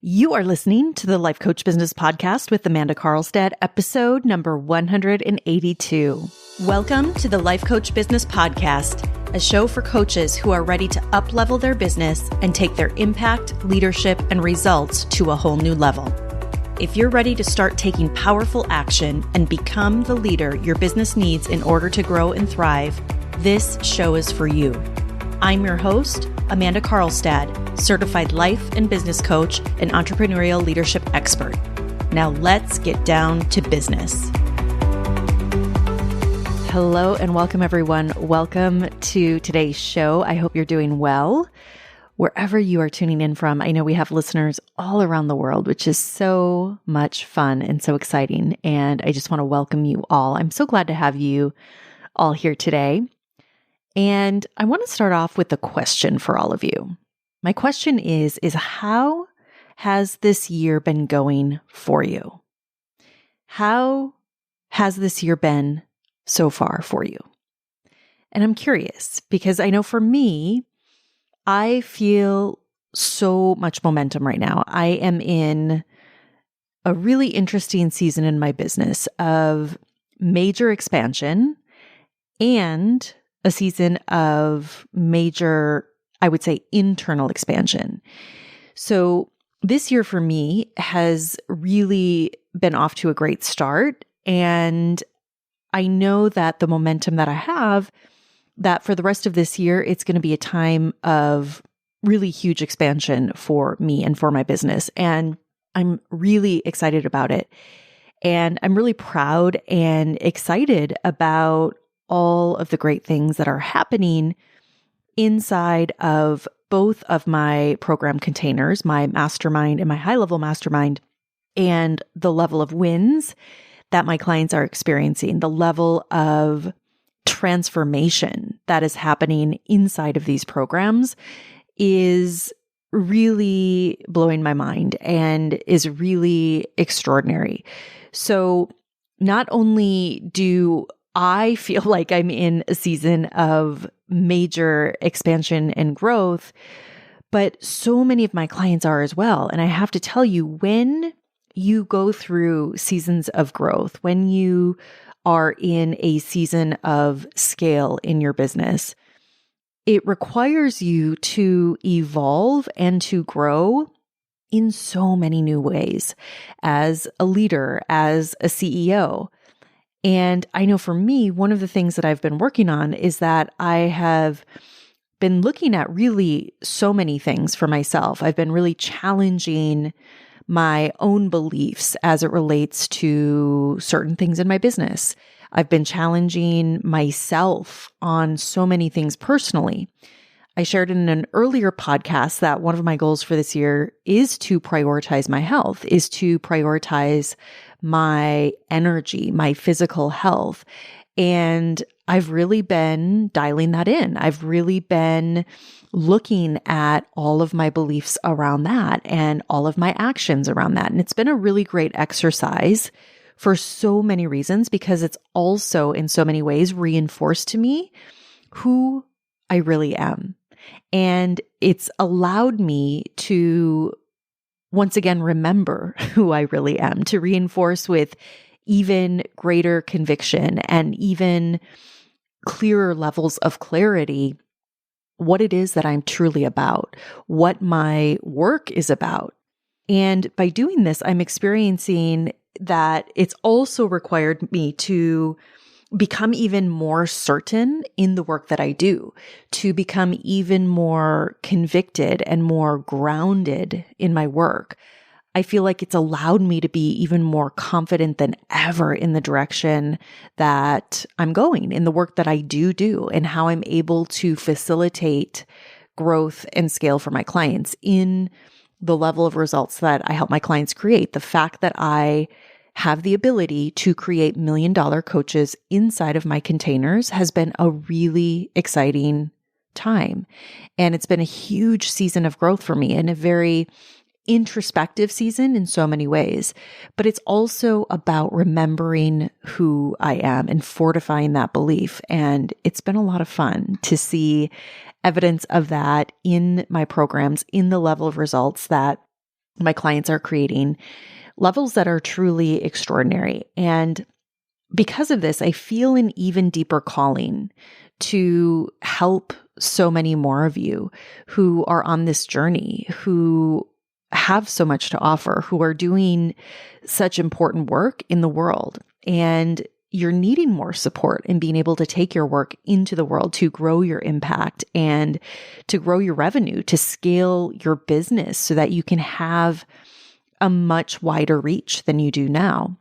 You are listening to the Life Coach Business Podcast with Amanda Carlstead, episode number 182. Welcome to the Life Coach Business Podcast, a show for coaches who are ready to up-level their business and take their impact, leadership, and results to a whole new level. If you're ready to start taking powerful action and become the leader your business needs in order to grow and thrive, this show is for you. I'm your host, Amanda Carlstead, certified life and business coach and entrepreneurial leadership expert. Now let's get down to business. Hello and welcome everyone. Welcome to today's show. I hope you're doing well. Wherever you are tuning in from, I know we have listeners all around the world, which is so much fun and so exciting. And I just want to welcome you all. I'm so glad to have you all here today. And I want to start off with a question for all of you. My question is how has this year been going for you? How has this year been so far for you? And I'm curious because I know for me, I feel so much momentum right now. I am in a really interesting season in my business of major expansion and a season of major, I would say, internal expansion. So this year for me has really been off to a great start. And I know that the momentum that I have, that for the rest of this year, it's going to be a time of really huge expansion for me and for my business. And I'm really excited about it. And I'm really proud and excited about all of the great things that are happening inside of both of my program containers, my mastermind and my high-level mastermind, and the level of wins that my clients are experiencing, the level of transformation that is happening inside of these programs is really blowing my mind and is really extraordinary. So not only do I feel like I'm in a season of major expansion and growth, but so many of my clients are as well. And I have to tell you, when you go through seasons of growth, when you are in a season of scale in your business, it requires you to evolve and to grow in so many new ways as a leader, as a CEO. And I know for me, one of the things that I've been working on is that I have been looking at really so many things for myself. I've been really challenging my own beliefs as it relates to certain things in my business. I've been challenging myself on so many things personally. I shared in an earlier podcast that one of my goals for this year is to prioritize my health, is to prioritize my energy, my physical health. And I've really been dialing that in. I've really been looking at all of my beliefs around that and all of my actions around that. And it's been a really great exercise for so many reasons, because it's also in so many ways reinforced to me who I really am. And it's allowed me to once again remember who I really am, to reinforce with even greater conviction and even clearer levels of clarity what it is that I'm truly about, what my work is about. And by doing this, I'm experiencing that it's also required me to become even more certain in the work that I do, to become even more convicted and more grounded in my work. I feel like it's allowed me to be even more confident than ever in the direction that I'm going, in the work that I do, and how I'm able to facilitate growth and scale for my clients in the level of results that I help my clients create. The fact that I have the ability to create $1 million coaches inside of my containers has been a really exciting time. And it's been a huge season of growth for me and a very introspective season in so many ways. But it's also about remembering who I am and fortifying that belief. And it's been a lot of fun to see evidence of that in my programs, in the level of results that my clients are creating levels that are truly extraordinary. And because of this, I feel an even deeper calling to help so many more of you who are on this journey, who have so much to offer, who are doing such important work in the world. And you're needing more support in being able to take your work into the world to grow your impact and to grow your revenue, to scale your business so that you can have a much wider reach than you do now.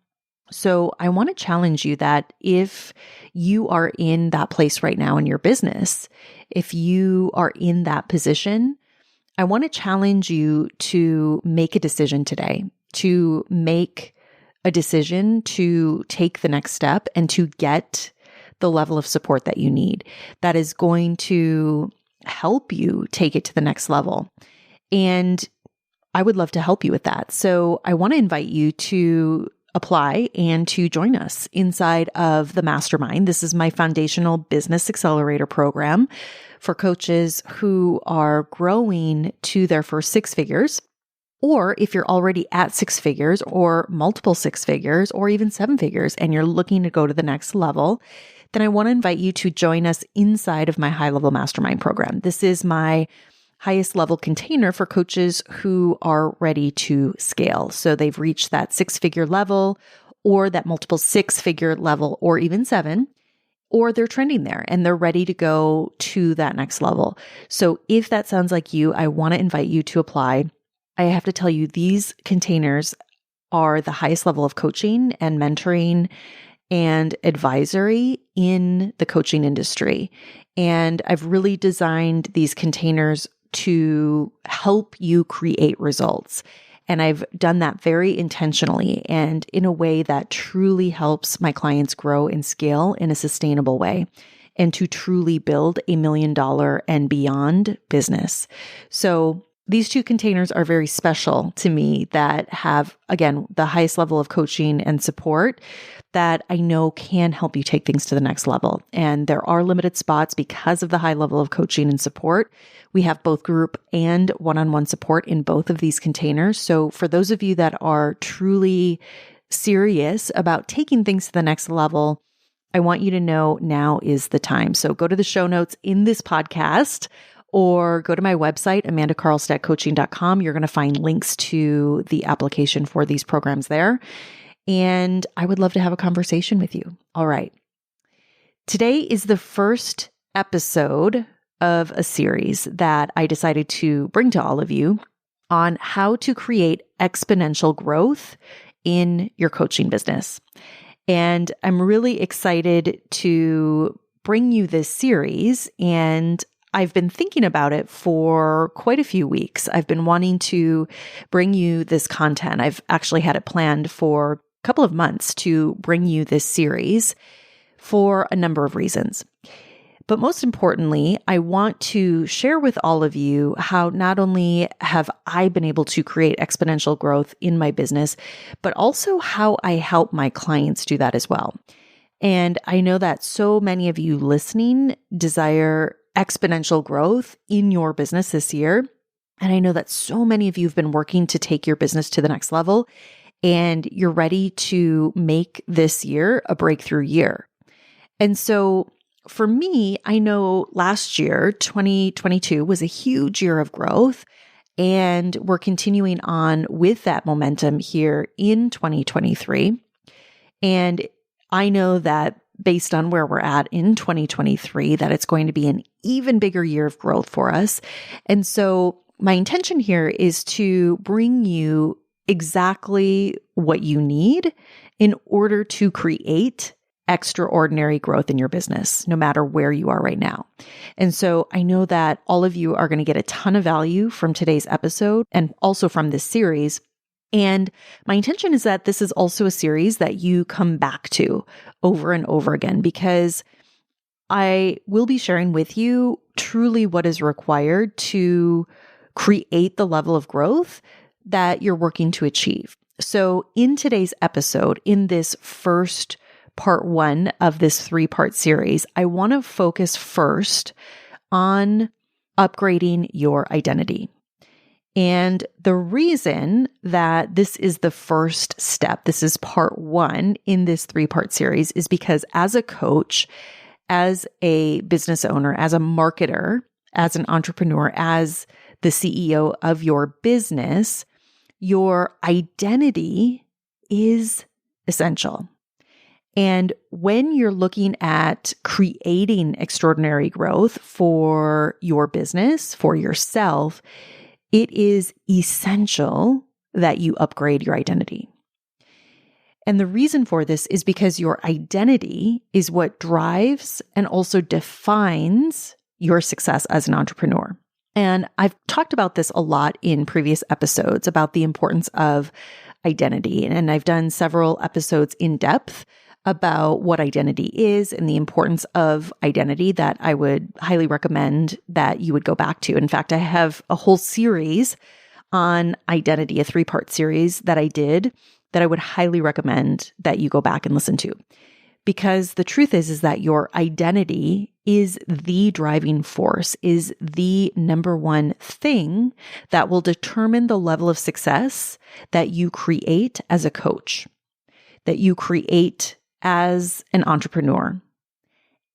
So I want to challenge you that if you are in that place right now in your business, if you are in that position, I want to challenge you to make a decision today, to make a decision to take the next step and to get the level of support that you need that is going to help you take it to the next level. And I would love to help you with that. So I want to invite you to apply and to join us inside of the Mastermind. This is my foundational business accelerator program for coaches who are growing to their first six figures. Or if you're already at six figures or multiple six figures or even seven figures and you're looking to go to the next level, then I want to invite you to join us inside of my high level mastermind program. This is my highest level container for coaches who are ready to scale. So they've reached that six figure level or that multiple six figure level or even seven, or they're trending there and they're ready to go to that next level. So if that sounds like you, I want to invite you to apply. I have to tell you, these containers are the highest level of coaching and mentoring and advisory in the coaching industry. And I've really designed these containers to help you create results. And I've done that very intentionally and in a way that truly helps my clients grow and scale in a sustainable way and to truly build $1 million and beyond business. So these two containers are very special to me that have, again, the highest level of coaching and support that I know can help you take things to the next level. And there are limited spots because of the high level of coaching and support. We have both group and one-on-one support in both of these containers. So for those of you that are truly serious about taking things to the next level, I want you to know now is the time. So go to the show notes in this podcast or go to my website, amandakarlstadtcoaching.com. You're going to find links to the application for these programs there. And I would love to have a conversation with you. All right. Today is the first episode of a series that I decided to bring to all of you on how to create exponential growth in your coaching business. And I'm really excited to bring you this series, and I've been thinking about it for quite a few weeks. I've been wanting to bring you this content. I've actually had it planned for a couple of months to bring you this series for a number of reasons. But most importantly, I want to share with all of you how not only have I been able to create exponential growth in my business, but also how I help my clients do that as well. And I know that so many of you listening desire exponential growth in your business this year. And I know that so many of you have been working to take your business to the next level, and you're ready to make this year a breakthrough year. And so for me, I know last year, 2022, was a huge year of growth, and we're continuing on with that momentum here in 2023. And I know that based on where we're at in 2023, that it's going to be an even bigger year of growth for us. And so my intention here is to bring you exactly what you need in order to create extraordinary growth in your business, no matter where you are right now. And so I know that all of you are going to get a ton of value from today's episode and also from this series. And my intention is that this is also a series that you come back to over and over again, because I will be sharing with you truly what is required to create the level of growth that you're working to achieve. So in today's episode, in this first part one of this 3-part series, I want to focus first on upgrading your identity. And the reason that this is the first step, this is part one in this 3-part series, is because as a coach, as a business owner, as a marketer, as an entrepreneur, as the CEO of your business, your identity is essential. And when you're looking at creating extraordinary growth for your business, for yourself, it is essential that you upgrade your identity. And the reason for this is because your identity is what drives and also defines your success as an entrepreneur. And I've talked about this a lot in previous episodes about the importance of identity. And I've done several episodes in depth about what identity is and the importance of identity that I would highly recommend that you would go back to. In fact, I have a whole series on identity, a 3-part series that I did that I would highly recommend that you go back and listen to. Because the truth is that your identity is the driving force, is the number one thing that will determine the level of success that you create as a coach, that you create as an entrepreneur.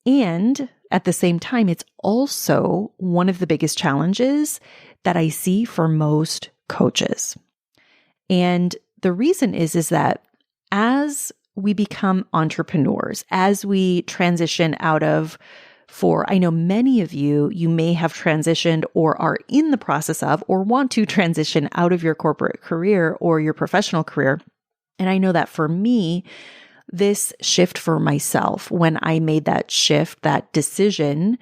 And at the same time, it's also one of the biggest challenges that I see for most coaches. And the reason is that as we become entrepreneurs, as we transition out of, I know many of you may have transitioned or are in the process of, or want to transition out of your corporate career or your professional career. And I know that for me, this shift for myself, when I made that shift, that decision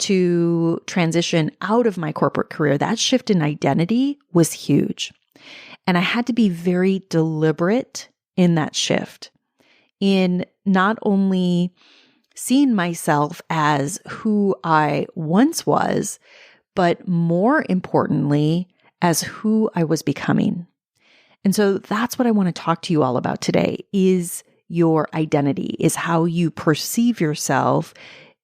to transition out of my corporate career, that shift in identity was huge. And I had to be very deliberate in that shift, in not only seeing myself as who I once was, but more importantly, as who I was becoming. And so that's what I want to talk to you all about today is your identity, is how you perceive yourself.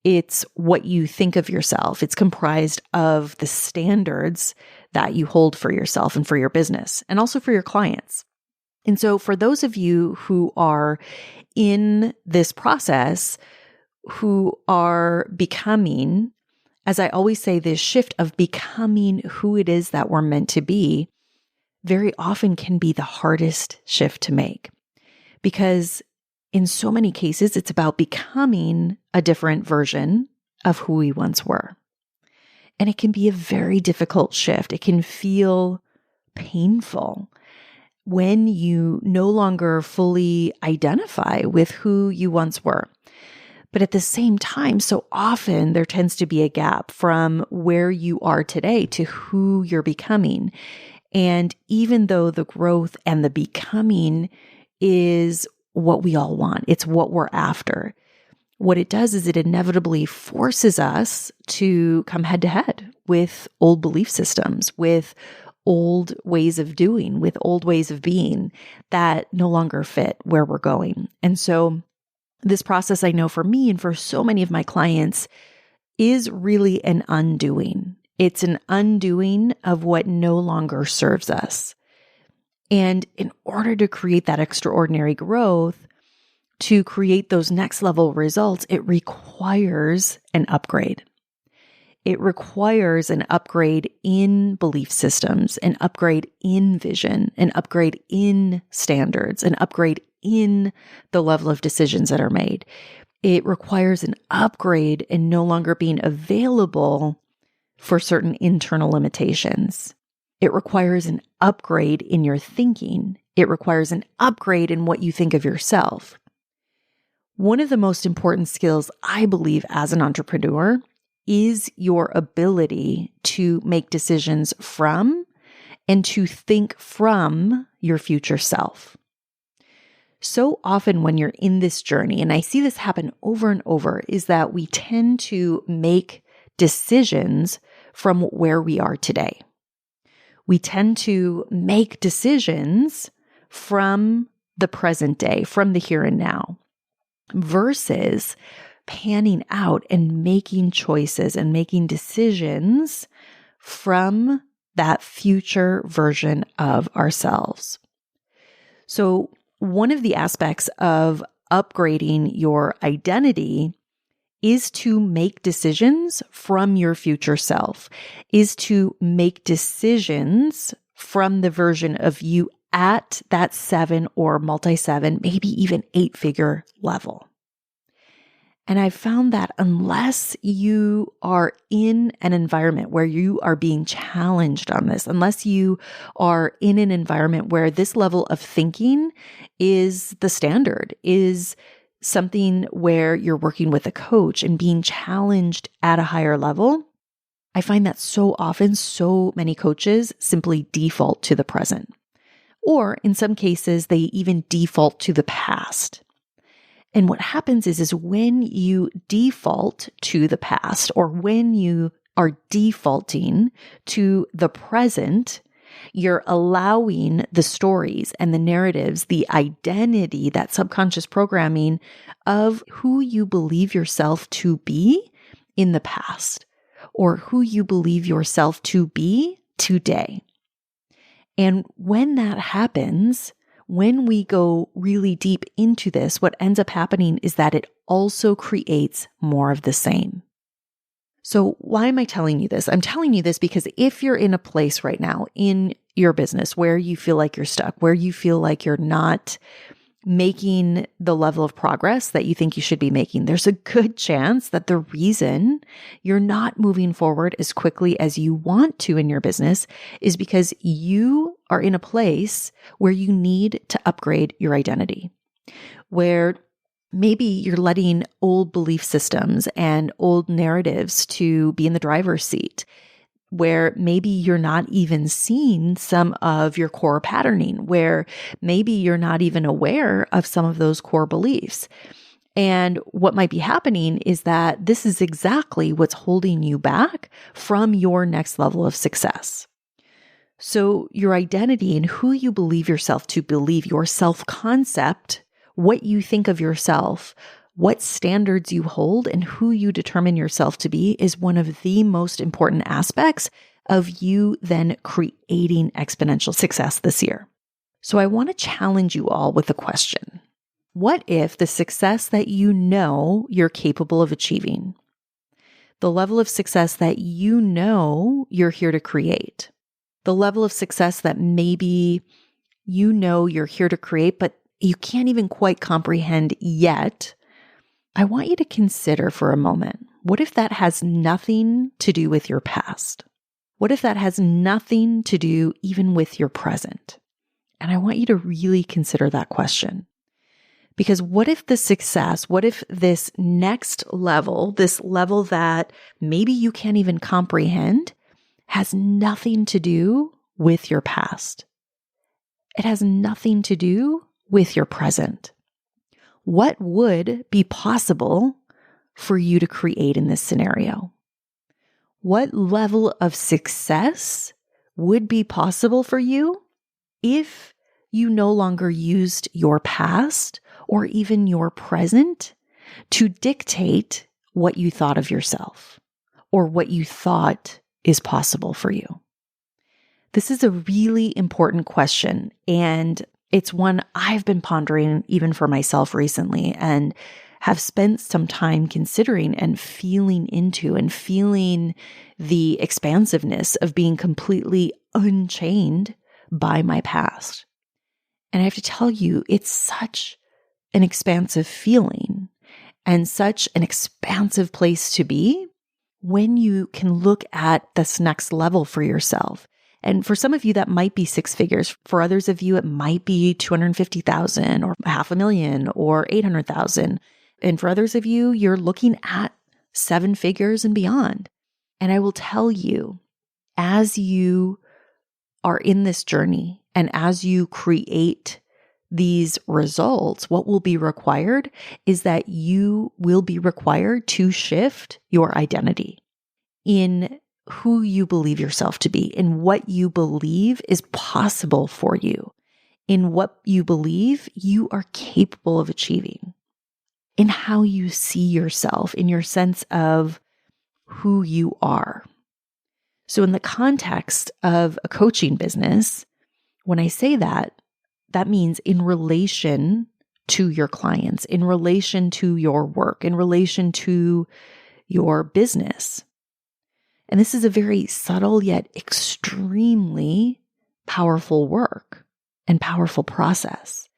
It's what you think of yourself. It's comprised of the standards that you hold for yourself and for your business and also for your clients. And so for those of you who are in this process, who are becoming, as I always say, this shift of becoming who it is that we're meant to be, very often can be the hardest shift to make. Because in so many cases, it's about becoming a different version of who we once were. And it can be a very difficult shift. It can feel painful when you no longer fully identify with who you once were. But at the same time, so often there tends to be a gap from where you are today to who you're becoming. And even though the growth and the becoming is what we all want, it's what we're after, what it does is it inevitably forces us to come head to head with old belief systems, with old ways of doing, with old ways of being that no longer fit where we're going. And so this process, I know for me and for so many of my clients, is really an undoing. It's an undoing of what no longer serves us. And in order to create that extraordinary growth, to create those next level results, it requires an upgrade. It requires an upgrade in belief systems, an upgrade in vision, an upgrade in standards, an upgrade in the level of decisions that are made. It requires an upgrade in no longer being available for certain internal limitations. It requires an upgrade in your thinking. It requires an upgrade in what you think of yourself. One of the most important skills, I believe, as an entrepreneur is your ability to make decisions from and to think from your future self. So often when you're in this journey, and I see this happen over and over, is that we tend to make decisions from where we are today. We tend to make decisions from the present day, from the here and now, versus panning out and making choices and making decisions from that future version of ourselves. So one of the aspects of upgrading your identity is to make decisions from your future self, is to make decisions from the version of you at that 7 or multi-7, maybe even 8-figure level. And I've found that unless you are in an environment where you are being challenged on this, unless you are in an environment where this level of thinking is the standard, is something where you're working with a coach and being challenged at a higher level, I find that so often so many coaches simply default to the present. Or in some cases, they even default to the past. And what happens is when you default to the past, or when you are defaulting to the present, you're allowing the stories and the narratives, the identity, that subconscious programming of who you believe yourself to be in the past, or who you believe yourself to be today. And when that happens, when we go really deep into this, what ends up happening is that it also creates more of the same. So why am I telling you this? I'm telling you this because if you're in a place right now in your business where you feel like you're stuck, where you feel like you're not making the level of progress that you think you should be making, there's a good chance that the reason you're not moving forward as quickly as you want to in your business is because you are in a place where you need to upgrade your identity, where maybe you're letting old belief systems and old narratives to be in the driver's seat, where maybe you're not even seeing some of your core patterning, where maybe you're not even aware of some of those core beliefs. And what might be happening is that this is exactly what's holding you back from your next level of success. So your identity and who you believe yourself to believe, your self-concept, what you think of yourself, what standards you hold, and who you determine yourself to be is one of the most important aspects of you then creating exponential success this year. So I want to challenge you all with a question. What if the success that you know you're capable of achieving, the level of success that you know you're here to create, the level of success that maybe you know you're here to create, but you can't even quite comprehend yet, I want you to consider for a moment, what if that has nothing to do with your past? What if that has nothing to do even with your present? And I want you to really consider that question. Because what if the success, what if this next level, this level that maybe you can't even comprehend, has nothing to do with your past? It has nothing to do with your present. What would be possible for you to create in this scenario? What level of success would be possible for you if you no longer used your past or even your present to dictate what you thought of yourself or what you thought is possible for you? This is a really important question, and it's one I've been pondering even for myself recently and have spent some time considering and feeling into and feeling the expansiveness of being completely unchained by my past. And I have to tell you, it's such an expansive feeling and such an expansive place to be when you can look at this next level for yourself. And for some of you, that might be 6 figures. For others of you, it might be 250,000 or $500,000 or 800,000. And for others of you, you're looking at 7 figures and beyond. And I will tell you, as you are in this journey and as you create these results, what will be required is that you will be required to shift your identity in who you believe yourself to be, in what you believe is possible for you, in what you believe you are capable of achieving, in how you see yourself, in your sense of who you are. So in the context of a coaching business, when I say that, that means in relation to your clients, in relation to your work, in relation to your business. And this is a very subtle yet extremely powerful work and powerful process.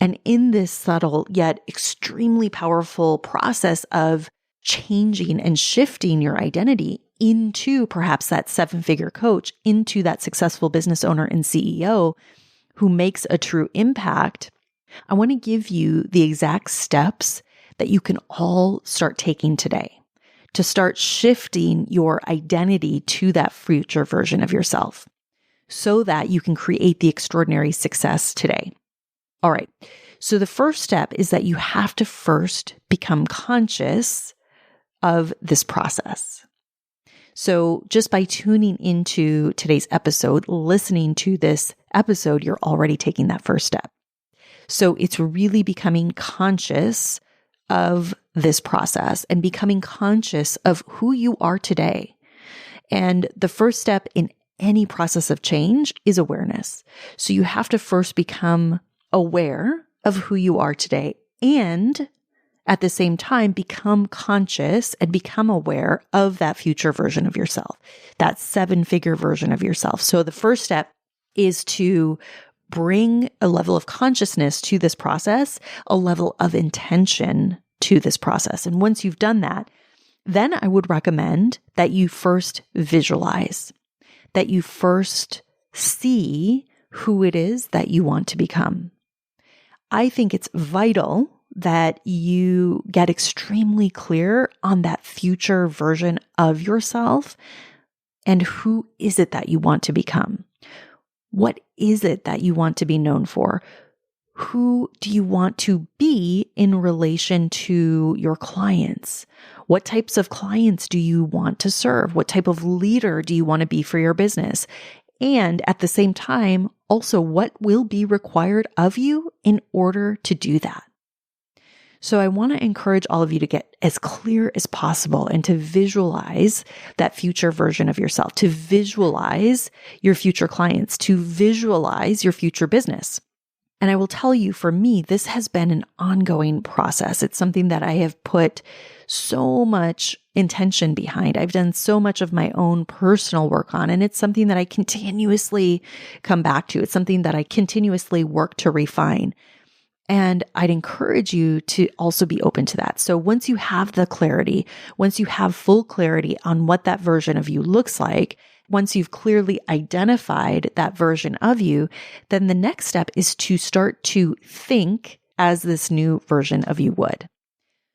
And in this subtle yet extremely powerful process of changing and shifting your identity into perhaps that 7-figure coach, into that successful business owner and CEO who makes a true impact, I want to give you the exact steps that you can all start taking today to start shifting your identity to that future version of yourself so that you can create the extraordinary success today. All right. So the first step is that you have to first become conscious of this process. So just by tuning into today's episode, listening to this episode, you're already taking that first step. So it's really becoming conscious of this process and becoming conscious of who you are today. And the first step in any process of change is awareness. So you have to first become aware of who you are today and at the same time, become conscious and become aware of that future version of yourself, that 7-figure version of yourself. So the first step is to bring a level of consciousness to this process, a level of intention to this process. And once you've done that, then I would recommend that you first visualize, that you first see who it is that you want to become. I think it's vital that you get extremely clear on that future version of yourself and who is it that you want to become? What is it that you want to be known for? Who do you want to be in relation to your clients? What types of clients do you want to serve? What type of leader do you want to be for your business? And at the same time, also what will be required of you in order to do that? So I want to encourage all of you to get as clear as possible and to visualize that future version of yourself, to visualize your future clients, to visualize your future business. And I will tell you, for me, this has been an ongoing process. It's something that I have put so much intention behind. I've done so much of my own personal work on, and it's something that I continuously come back to. It's something that I continuously work to refine. And I'd encourage you to also be open to that. So once you have the clarity, once you have full clarity on what that version of you looks like, once you've clearly identified that version of you, then the next step is to start to think as this new version of you would.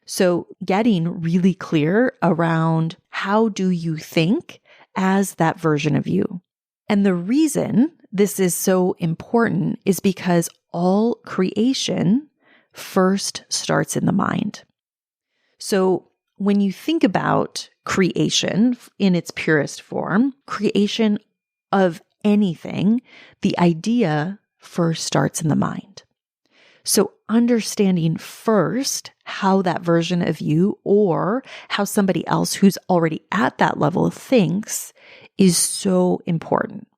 So getting really clear around how do you think as that version of you. And the reason this is so important is because all creation first starts in the mind. So when you think about creation in its purest form, creation of anything, the idea first starts in the mind. So understanding first how that version of you or how somebody else who's already at that level thinks is so important.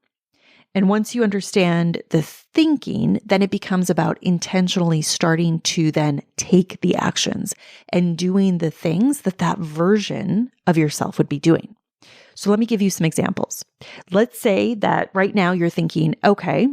And once you understand the thinking, then it becomes about intentionally starting to then take the actions and doing the things that that version of yourself would be doing. So let me give you some examples. Let's say that right now you're thinking, okay,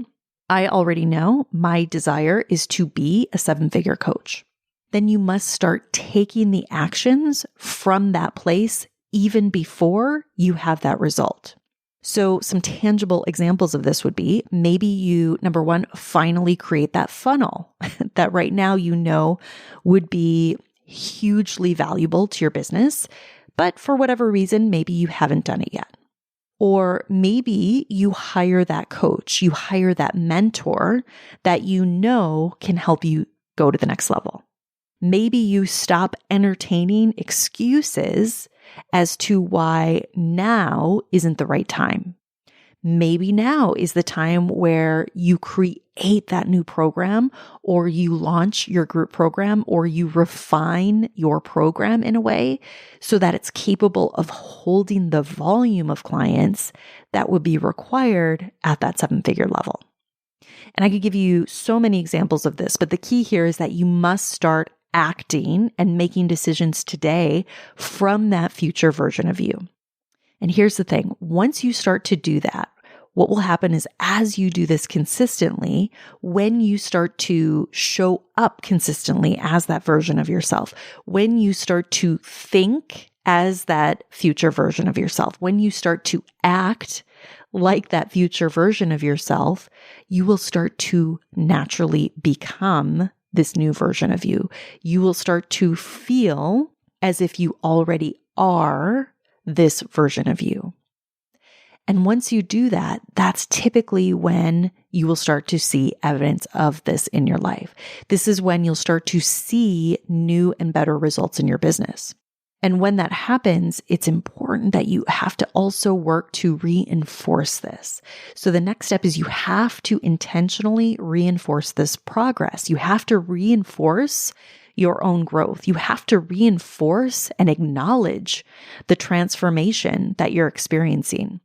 I already know my desire is to be a 7-figure coach. Then you must start taking the actions from that place even before you have that result. So some tangible examples of this would be maybe you, number one, finally create that funnel that right now you know would be hugely valuable to your business, but for whatever reason, maybe you haven't done it yet. Or maybe you hire that coach, you hire that mentor that you know can help you go to the next level. Maybe you stop entertaining excuses as to why now isn't the right time. Maybe now is the time where you create that new program, or you launch your group program, or you refine your program in a way so that it's capable of holding the volume of clients that would be required at that 7-figure level. And I could give you so many examples of this, but the key here is that you must start acting and making decisions today from that future version of you. And here's the thing, once you start to do that, what will happen is as you do this consistently, when you start to show up consistently as that version of yourself, when you start to think as that future version of yourself, when you start to act like that future version of yourself, you will start to naturally become this new version of you. You will start to feel as if you already are this version of you. And once you do that, that's typically when you will start to see evidence of this in your life. This is when you'll start to see new and better results in your business. And when that happens, it's important that you have to also work to reinforce this. So the next step is you have to intentionally reinforce this progress. You have to reinforce your own growth. You have to reinforce and acknowledge the transformation that you're experiencing.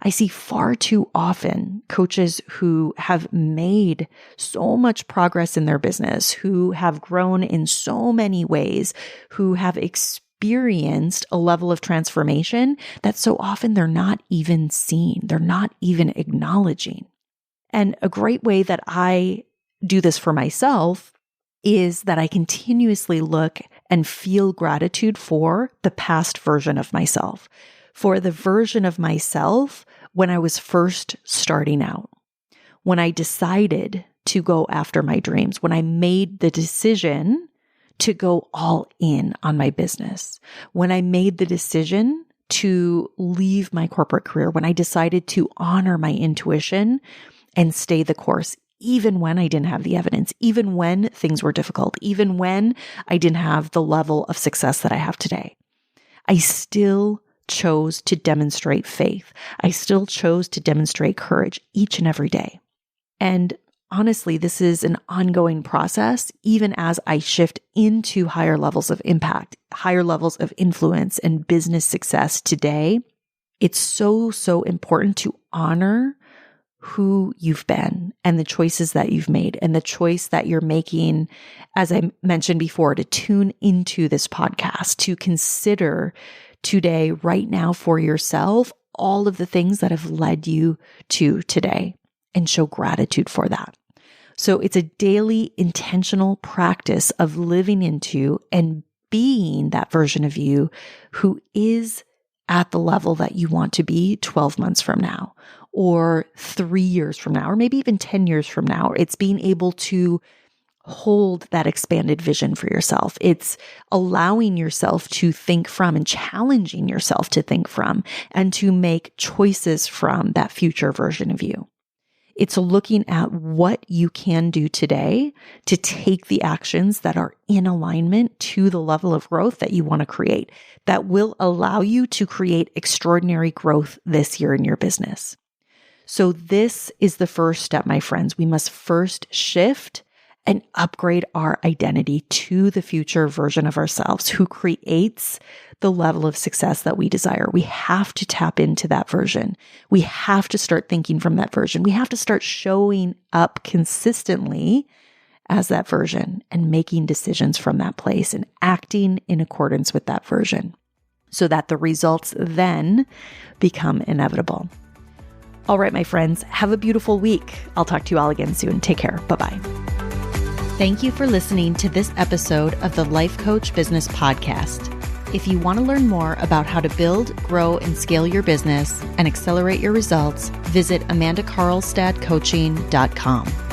I see far too often coaches who have made so much progress in their business, who have grown in so many ways, who have experienced a level of transformation that so often they're not even seeing, they're not even acknowledging. And a great way that I do this for myself is that I continuously look and feel gratitude for the past version of myself, for the version of myself when I was first starting out, when I decided to go after my dreams, when I made the decision to go all in on my business, when I made the decision to leave my corporate career, when I decided to honor my intuition and stay the course, even when I didn't have the evidence, even when things were difficult, even when I didn't have the level of success that I have today. I still chose to demonstrate faith. I still chose to demonstrate courage each and every day. And honestly, this is an ongoing process, even as I shift into higher levels of impact, higher levels of influence and business success today. It's so important to honor who you've been and the choices that you've made and the choice that you're making, as I mentioned before, to tune into this podcast, to consider today, right now for yourself, all of the things that have led you to today and show gratitude for that. So it's a daily intentional practice of living into and being that version of you who is at the level that you want to be 12 months from now, or 3 years from now, or maybe even 10 years from now. It's being able to hold that expanded vision for yourself. It's allowing yourself to think from and challenging yourself to think from and to make choices from that future version of you. It's looking at what you can do today to take the actions that are in alignment to the level of growth that you want to create, that will allow you to create extraordinary growth this year in your business. So this is the first step, my friends. We must first shift and upgrade our identity to the future version of ourselves who creates the level of success that we desire. We have to tap into that version. We have to start thinking from that version. We have to start showing up consistently as that version and making decisions from that place and acting in accordance with that version so that the results then become inevitable. All right, my friends, have a beautiful week. I'll talk to you all again soon. Take care. Bye-bye. Thank you for listening to this episode of the Life Coach Business Podcast. If you want to learn more about how to build, grow, and scale your business and accelerate your results, visit amandakarlstadcoaching.com.